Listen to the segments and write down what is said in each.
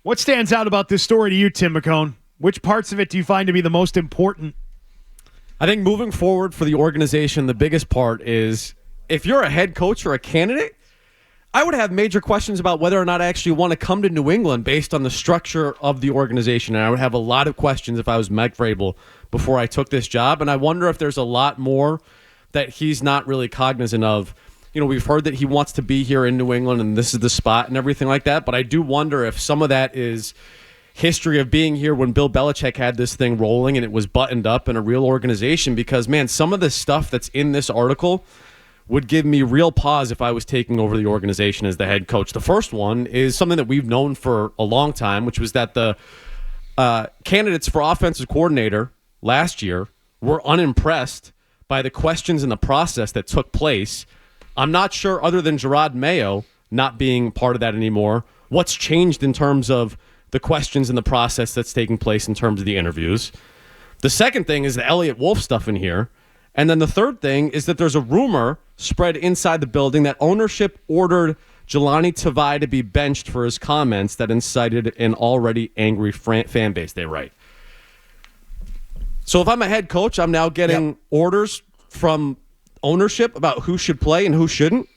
What stands out about this story to you, Tim McCone? Which parts of it do you find to be the most important? I think moving forward for the organization, the biggest part is if you're a head coach or a candidate, I would have major questions about whether or not I actually want to come to New England based on the structure of the organization. And I would have a lot of questions if I was Mike Vrabel before I took this job. And I wonder if there's a lot more that he's not really cognizant of. You know, we've heard that he wants to be here in New England and this is the spot and everything like that. But I do wonder if some of that is history of being here when Bill Belichick had this thing rolling and it was buttoned up in a real organization. Because, man, some of the stuff that's in this article would give me real pause if I was taking over the organization as the head coach. The first one is something that we've known for a long time, which was that the candidates for offensive coordinator last year were unimpressed by the questions and the process that took place. I'm not sure, other than Gerard Mayo not being part of that anymore, what's changed in terms of the questions and the process that's taking place in terms of the interviews. The second thing is the Elliott Wolf stuff in here. And then the third thing is that there's a rumor spread inside the building that ownership ordered Jelani Tavai to be benched for his comments that incited an already angry fan base, they write. So if I'm a head coach, I'm now getting orders from ownership about who should play and who shouldn't.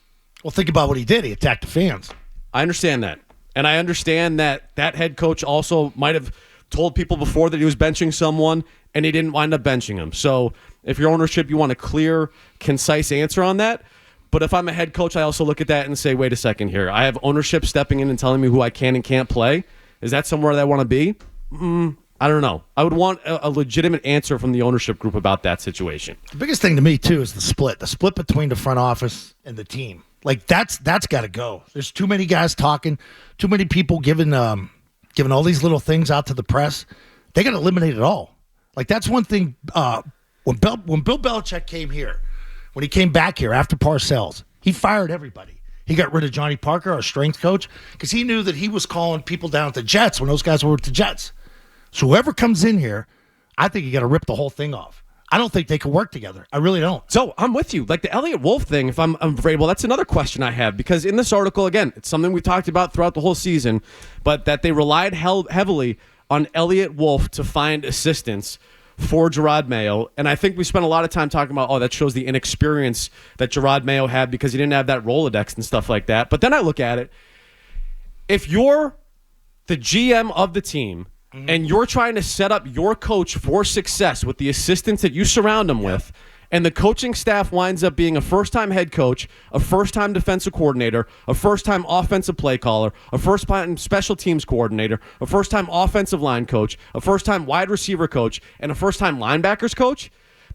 Well, think about what he did. He attacked the fans. I understand that. And I understand that that head coach also might have told people before that he was benching someone and he didn't wind up benching him. So if you're ownership, you want a clear, concise answer on that. But if I'm a head coach, I also look at that and say, wait a second here. I have ownership stepping in and telling me who I can and can't play. Is that somewhere that I want to be? I don't know. I would want a legitimate answer from the ownership group about that situation. The biggest thing to me, too, is the split between the front office and the team. Like, that's got to go. There's too many guys talking, too many people giving all these little things out to the press. They got to eliminate it all. Like, that's one thing. When Bill Belichick came here, when he came back here after Parcells, he fired everybody. He got rid of Johnny Parker, our strength coach, because he knew that he was calling people down at the Jets when those guys were with the Jets. So whoever comes in here, I think you got to rip the whole thing off. I don't think they can work together. I really don't. So I'm with you. Like the Elliott Wolf thing, if I'm Vrabel, that's another question I have. Because in this article, again, it's something we've talked about throughout the whole season, but that they relied heavily on Elliott Wolf to find assistance for Gerard Mayo. And I think we spent a lot of time talking about, that shows the inexperience that Gerard Mayo had because he didn't have that Rolodex and stuff like that. But then I look at it. If you're the GM of the team and you're trying to set up your coach for success with the assistants that you surround him with, and the coaching staff winds up being a first-time head coach, a first-time defensive coordinator, a first-time offensive play caller, a first-time special teams coordinator, a first-time offensive line coach, a first-time wide receiver coach, and a first-time linebackers coach,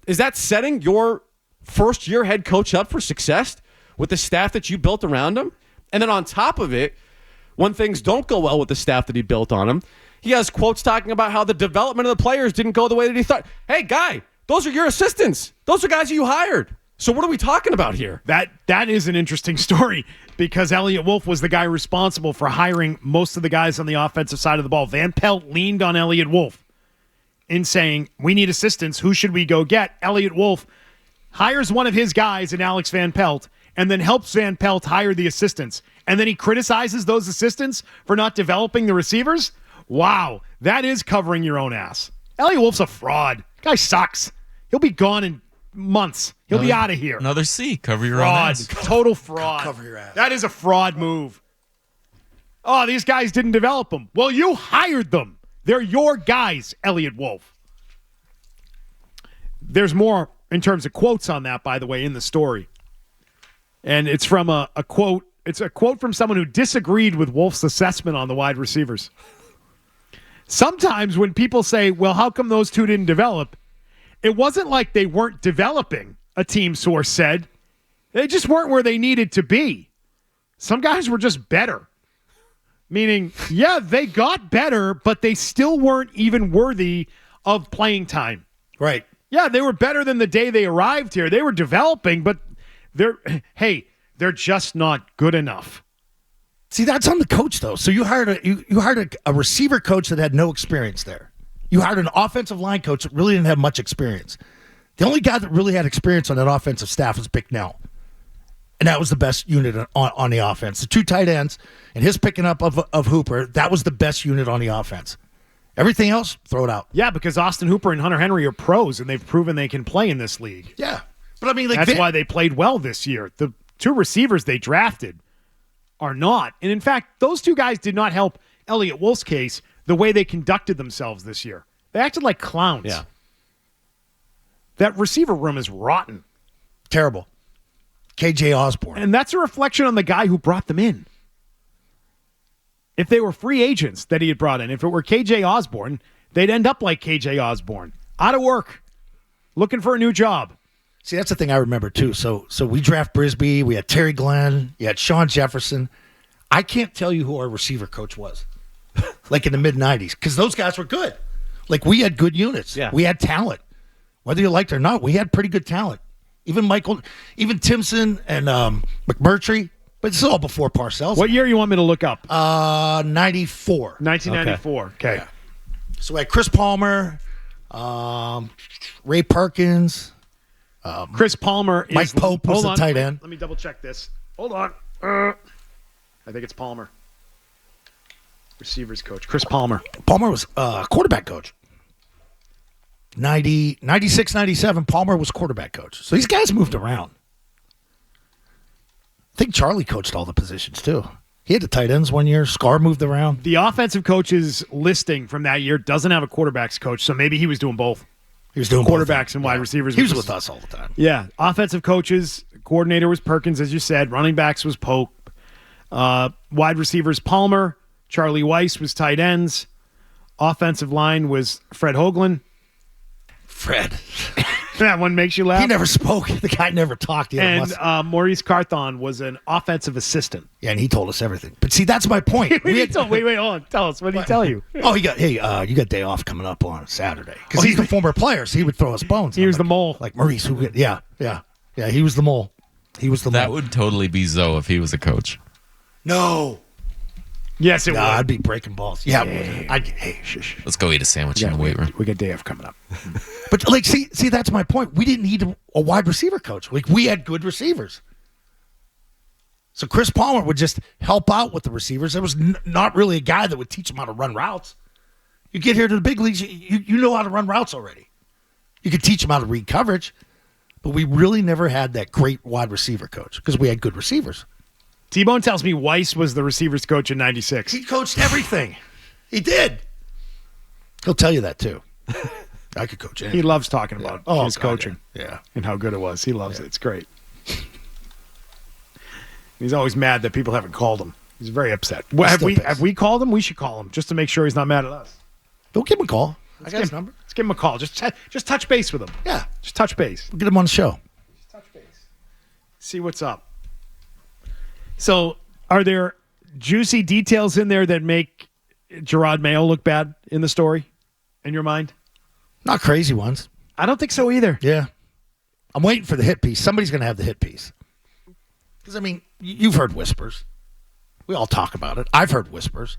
is that setting your first-year head coach up for success with the staff that you built around him? And then on top of it, when things don't go well with the staff that he built on him, he has quotes talking about how the development of the players didn't go the way that he thought. Hey, guy, those are your assistants. Those are guys you hired. So what are we talking about here? That is an interesting story because Elliott Wolf was the guy responsible for hiring most of the guys on the offensive side of the ball. Van Pelt leaned on Elliott Wolf in saying, we need assistants. Who should we go get? Elliott Wolf hires one of his guys in Alex Van Pelt and then helps Van Pelt hire the assistants. And then he criticizes those assistants for not developing the receivers? Wow, that is covering your own ass. Elliott Wolf's a fraud. Guy sucks. He'll be gone in months. He'll be out of here. Another C. Cover your fraud. own ass. Total fraud. Cover your ass. That is a fraud move. Oh, these guys didn't develop them. Well, you hired them. They're your guys, Elliott Wolf. There's more in terms of quotes on that, by the way, in the story. And it's from a quote. It's a quote from someone who disagreed with Wolf's assessment on the wide receivers. Sometimes when people say, well, how come those two didn't develop? It wasn't like they weren't developing, a team source said. They just weren't where they needed to be. Some guys were just better. Meaning, yeah, they got better, but they still weren't even worthy of playing time. Right. Yeah, they were better than the day they arrived here. They were developing, but they're just not good enough. See, that's on the coach, though. So you hired a receiver coach that had no experience there. You hired an offensive line coach that really didn't have much experience. The only guy that really had experience on that offensive staff was Bicknell. And that was the best unit on the offense. The 2 tight ends and his picking up of Hooper, that was the best unit on the offense. Everything else, throw it out. Yeah, because Austin Hooper and Hunter Henry are pros, and they've proven they can play in this league. Yeah. But I mean, that's why they played well this year. The 2 receivers they drafted are not. And in fact, those 2 guys did not help Elliott Wolf's case the way they conducted themselves this year. They acted like clowns. Yeah. That receiver room is rotten. Terrible. KJ Osborne. And that's a reflection on the guy who brought them in. If they were free agents that he had brought in, if it were KJ Osborne, they'd end up like KJ Osborne. Out of work. Looking for a new job. See, that's the thing I remember, too. So we draft Brisby. We had Terry Glenn. You had Sean Jefferson. I can't tell you who our receiver coach was, like in the mid-'90s, because those guys were good. Like, we had good units. Yeah. We had talent. Whether you liked it or not, we had pretty good talent. Even Timpson and McMurtry, but this is all before Parcells. What year you want me to look up? 94. 1994. Okay. Yeah. So we had Chris Palmer, Ray Perkins, Chris Palmer is... Mike Pope was the tight end. Let me double check this. Hold on. I think it's Palmer. Receivers coach. Chris Palmer. Palmer was quarterback coach. 96, 97, Palmer was quarterback coach. So these guys moved around. I think Charlie coached all the positions, too. He had the tight ends one year. Scar moved around. The offensive coach's listing from that year doesn't have a quarterbacks coach, so maybe he was doing both. He was doing quarterbacks and wide receivers. He was with us all the time. Yeah. Offensive coaches, coordinator was Perkins, as you said. Running backs was Pope. Wide receivers, Palmer. Charlie Weiss was tight ends. Offensive line was Fred Hoagland. Fred. That one makes you laugh. He never spoke. The guy never talked. And Maurice Carthon was an offensive assistant. Yeah, and he told us everything. But see, that's my point. wait, hold on. Tell us. What did he tell you? Oh, you got day off coming up on Saturday. Because he's the former player, so he would throw us bones. He was the mole. Like Maurice, he was the mole. He was the mole. That would totally be Zoe if he was a coach. No. Yes, it would. I'd be breaking balls. Yeah, shush. Let's go eat a sandwich in the weight room. We got day off coming up. But see, that's my point. We didn't need a wide receiver coach. Like, we had good receivers. So Chris Palmer would just help out with the receivers. There was not really a guy that would teach them how to run routes. You get here to the big leagues, you know how to run routes already. You could teach them how to read coverage, but we really never had that great wide receiver coach because we had good receivers. T-Bone tells me Weiss was the receivers coach in 96. He coached everything. He did. He'll tell you that, too. I could coach anything. He loves talking about his coaching. Yeah. And how good it was. He loves it. It's great. He's always mad that people haven't called him. He's very upset. Have we called him? We should call him just to make sure he's not mad at us. Don't give him a call. I got his number. Let's give him a call. Just touch base with him. Yeah. Just touch base. We'll get him on the show. Just touch base. See what's up. So, are there juicy details in there that make Gerard Mayo look bad in the story, in your mind? Not crazy ones. I don't think so either. Yeah. I'm waiting for the hit piece. Somebody's going to have the hit piece. Because, I mean, you've heard whispers. We all talk about it. I've heard whispers.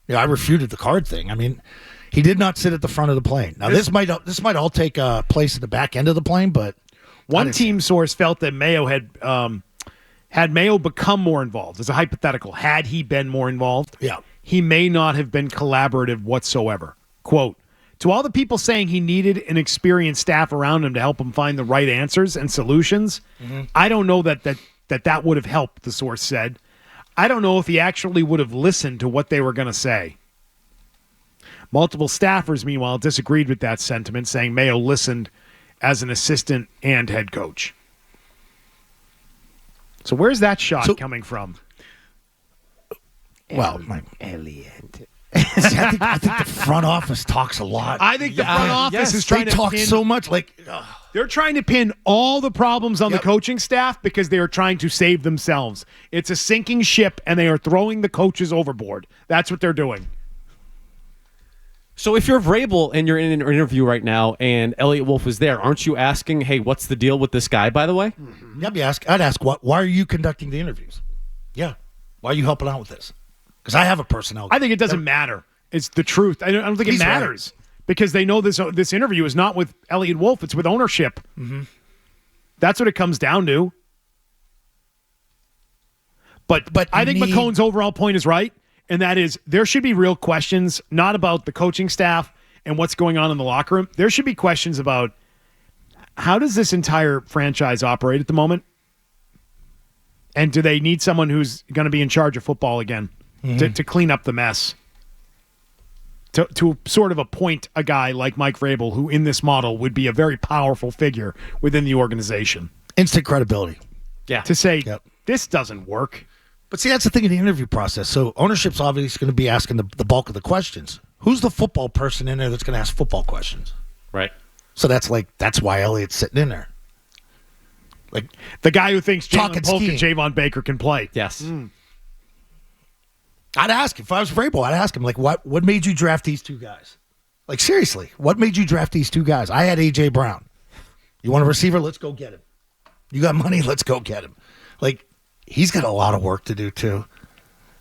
I refuted the card thing. I mean, he did not sit at the front of the plane. Now, this might all take place at the back end of the plane, but... One team source felt that Mayo had Mayo become more involved, as a hypothetical, had he been more involved, he may not have been collaborative whatsoever. Quote, to all the people saying he needed an experienced staff around him to help him find the right answers and solutions, I don't know that would have helped, the source said. I don't know if he actually would have listened to what they were going to say. Multiple staffers, meanwhile, disagreed with that sentiment, saying Mayo listened as an assistant and head coach. So where's that shot coming from? Well, Elliott. I think the front office talks a lot. I think the front office is trying to talk so much. They're trying to pin all the problems on the coaching staff because they are trying to save themselves. It's a sinking ship, and they are throwing the coaches overboard. That's what they're doing. So if you're Vrabel and you're in an interview right now and Elliott Wolf is there, aren't you asking, hey, what's the deal with this guy, by the way? Mm-hmm. I'd ask, why are you conducting the interviews? Yeah. Why are you helping out with this? Because I have a personnel. I think it doesn't matter. It's the truth. I don't think it matters because they know this interview is not with Elliott Wolf. It's with ownership. Mm-hmm. That's what it comes down to. But I think you need- McCone's overall point is right, and that is there should be real questions, not about the coaching staff and what's going on in the locker room. There should be questions about how does this entire franchise operate at the moment? And do they need someone who's going to be in charge of football again to clean up the mess? To sort of appoint a guy like Mike Vrabel, who in this model would be a very powerful figure within the organization. Instant credibility. Yeah. To say, Yep. this doesn't work. But see, that's the thing in the interview process. So ownership's obviously going to be asking the bulk of the questions. Who's the football person in there that's going to ask football questions? Right. So that's why Elliott's sitting in there. Like The guy who thinks Talking Jalen Polk and scheme. Javon Baker can play. Yes. I'd ask if I was Vrabel, I'd ask him, like, what made you draft these two guys? Like, seriously, what made you draft these two guys? I had A.J. Brown. You want a receiver? Let's go get him. You got money? Let's go get him. Like, he's got a lot of work to do, too.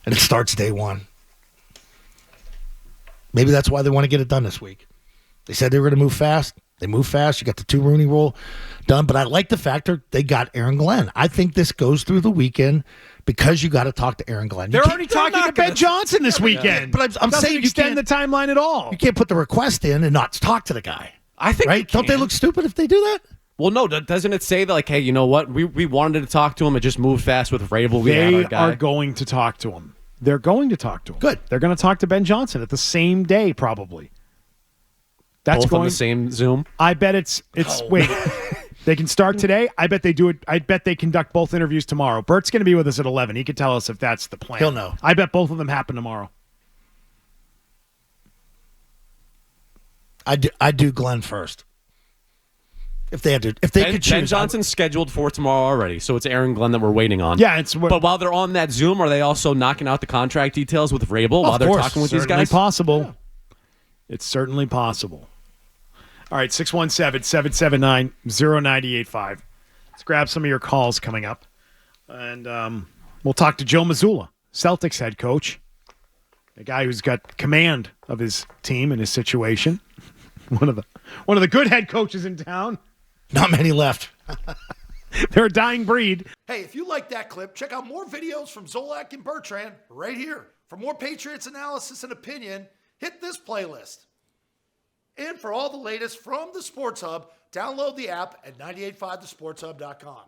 And it starts day one. Maybe that's why they want to get it done this week. They said they were going to move fast. They move fast. You got the 2 Rooney rule done. But I like the fact that they got Aaron Glenn. I think this goes through the weekend because you got to talk to Aaron Glenn. You They're can't- already talking to Ben Johnson this weekend. But I'm Doesn't saying you extend can't- the timeline at all. You can't put the request in and not talk to the guy. I think Right? you Don't they can. look stupid if they do that? Well, no, doesn't it say that, like, hey, you know what? We wanted to talk to him. It just moved fast with Vrabel. We had They our guy. are going to talk to him. They're going to talk to him. Good. They're going to talk to Ben Johnson at the same day, probably. That's both going. on the same Zoom. I bet it's. Wait. They can start today. I bet they do it. I bet they conduct both interviews tomorrow. Bert's going to be with us at 11. He could tell us if that's the plan. He'll know. I bet both of them happen tomorrow. I do Glenn first. If they could choose. Ben Johnson's scheduled for tomorrow already, so it's Aaron Glenn that we're waiting on. Yeah, it's. But while they're on that Zoom, are they also knocking out the contract details with Vrabel while they're course. talking with these certainly guys? possible. Yeah. It's certainly possible. All right, 617-779-0985. Let's grab some of your calls coming up. And we'll talk to Joe Mazzulla, Celtics head coach, a guy who's got command of his team and his situation. One of the good head coaches in town. Not many left. They're a dying breed. Hey, if you like that clip, check out more videos from Zolak and Bertrand right here. For more Patriots analysis and opinion, hit this playlist. And for all the latest from the Sports Hub, download the app at 985thesportshub.com.